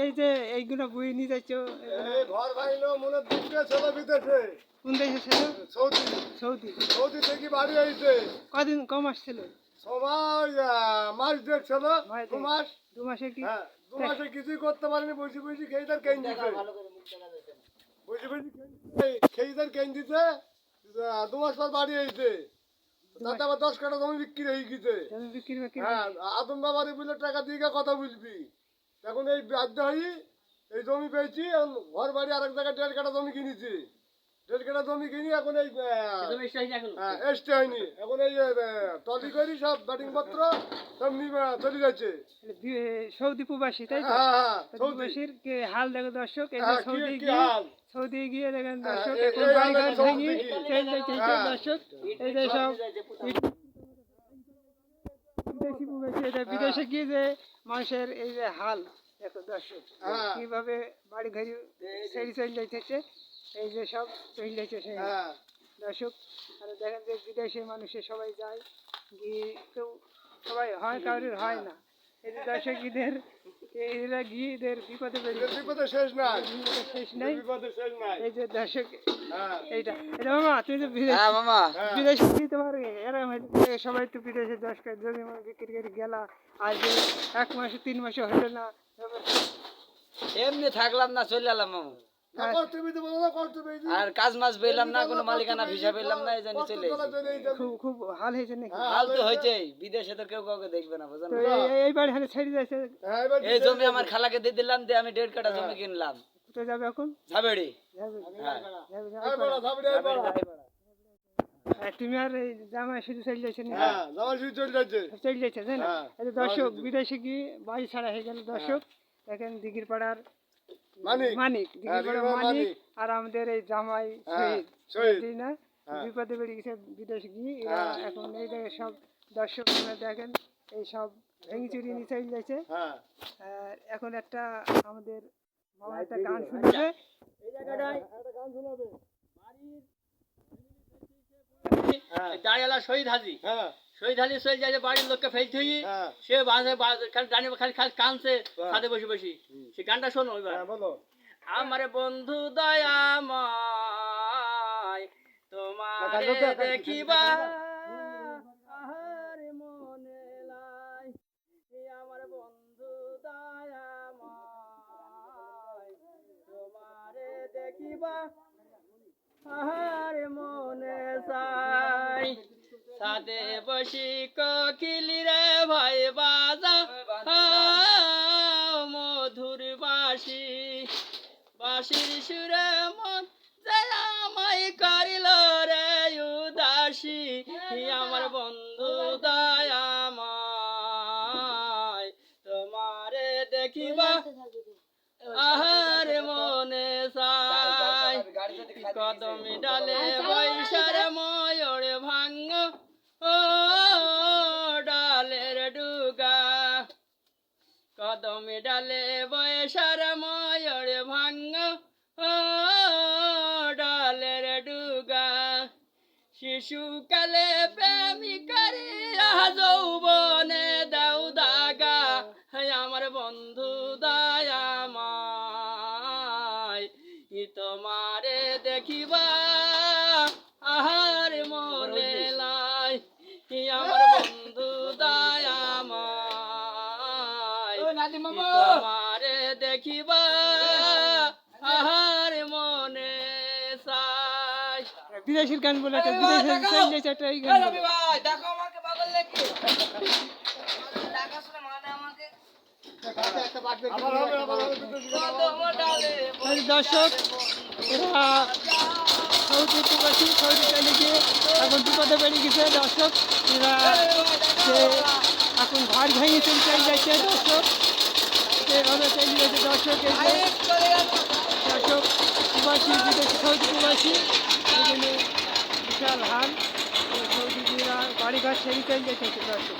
এই যে এইগুলো বই নিয়ে যাচ্ছ ঘর ভাইলো মনে দুঃখে ছিল বিদেশে। কোন দেশে ছিল? সৌদি। সৌদি। সৌদি থেকে বাড়ি আইছে। কদিন কম আসছিল? সময় মাস দেড় ছিল। 2 মাস। 2 মাসে কি? হ্যাঁ 2 মাসে কিছুই করতে পারেনি, বসে বসে খেয়ে তার কেন দিতে। বসে বসে খেয়ে তার কেন দিতে। 2 মাস পর বাড়ি আইছে। তাতে আবার 10 কাঠা জমি বিক্রি হয়ে গেছে। হ্যাঁ আদম বাবারে বলে টাকা দিয়ে কথা বুঝবি। এখন এই বাধ্য হই এই জমি পেয়েছি, ঘর বাড়ি আরেক জায়গায় 1.5 কাঠা জমি কিনেছি। 1.5 কাঠা জমি কিনি এখন এই এসতে হয়নি। এখন এই টলি করি সব ব্যাটিং পত্র সব চলে যাচ্ছে। সৌদি প্রবাসী তাই তো? হ্যাঁ প্রবাসীর হাল দেখো দর্শক। এই সৌদি গিয়ে দেখেন দর্শক দর্শক এই যে সব বিদেশি প্রবাসী, এটা বিদেশে গিয়ে যে মানুষের এই যে হাল দেখো দর্শক কিভাবে বাড়ি ঘড়ি ছেড়ে চলে যাইতেছে। এই যে সব চলে যাইছে সেই দর্শক। আর দেখেন যে বিদেশে মানুষের সবাই যায় গিয়ে কেউ সবাই হয়, কারোর হয় না। এই যে দর্শক এরা গিয়ে এদের বিপদে শেষ নাই। এই যে দর্শক এইটা এটা মামা তুই তো বিদেশে দিতে পারবি। এরা সবাই তো বিদেশে 10 কাঠ জমি বিক্রি করে গেলা, আর যে 1 মাসে 3 মাসে হলো না, এমনি থাকলাম না, চলে এলাম মামা। আর কাজ মাছ পেলাম না, কোনো মালিকানা ভিসা পেলাম না, এই জন্য চলে খুব হাল হয়েছে নাকি? হাল তো হয়েছে, বিদেশে তো কেউ কাউকে দেখবে না, বুঝলেন? এইবার হালে ছেড়ে যাচ্ছে। এই জমি আমার খালাকে দিয়ে দিলাম, দিয়ে আমি 1.5 কাঠা জমি কিনলাম। কোথায় যাবে এখন? ঝাবেড়ি। তুমি আর এই জামাই শুধু চলে যাচ্ছে না? চলে যাচ্ছে তাই না? দর্শক বিদেশে গিয়ে বাড়ি ছাড়া হয়ে গেল দর্শক। দেখেন দিঘির পাড়ার মানিক, মানিক আর আমাদের এই জামাই শহীদ না বিপদে বেড়ে গেছে বিদেশে গিয়ে। এখন এই দেখে সব দর্শক দেখেন এই সব ভেঙে চুরি নিয়ে চলে যাচ্ছে। এখন একটা আমাদের মামা একটা গান শুনবে। এই জায়গাটায় একটা গান শোনাবে। দাঁড়িয়ালা শহীদ হাজি, শহীদ হাজি চলে যায় বাড়ির লোককে ফেলতে হই, সে খালি কানছে ছাদে বসে বসে। সে গানটা শোনো এবার। আমার বন্ধু দয়াময় তোমারে দেখিবা আহার মনে লাই। আমার বন্ধু দয়াময় তোমারে দেখিবা আহার মনে চাই। সাদে বসি কোকিলি রে ভাই বাজা মধুর বাঁশি, বাঁশির সুরে মন আমায় করিল রে উদাসী। আমার বন্ধু দয়াময় তোমারে দেখিবা আহার মনে চাই। কদম ডালে বৈশার ময়ূর ভাঙ্গ ও ডালের ডুগা, কদম ডালে বৈশার ময়ূর ভাঙ্গ ও ডালের ডুগা। শিশুকালে প্রেমিকারে যৌবনে দাও দাগা। আমার বন্ধু দয়াময় তোমারে দেখিবা আহার মনে লাই। আমার বন্ধু দয়াময় তোমারে দেখিবা আহার মনে চাই। বিদেশের গান বলে বিদেশের চাইলে এই গান দেখো আমাকে পাগল নাকি? দর্শক এরা সৌদি প্রবাসী, সৌদি চলে গিয়ে এখন বিপদে বেড়ে গেছে দর্শক। এরা এখন ঘর ভেঙে চলে যাচ্ছে দর্শক, এভাবে চলে যাচ্ছে দর্শক। দর্শক প্রবাসী বিদেশি সৌদি প্রবাসী এখানে বিশাল হাল, সৌদি বাড়িঘর ছেড়ে চলে যাচ্ছে দর্শক।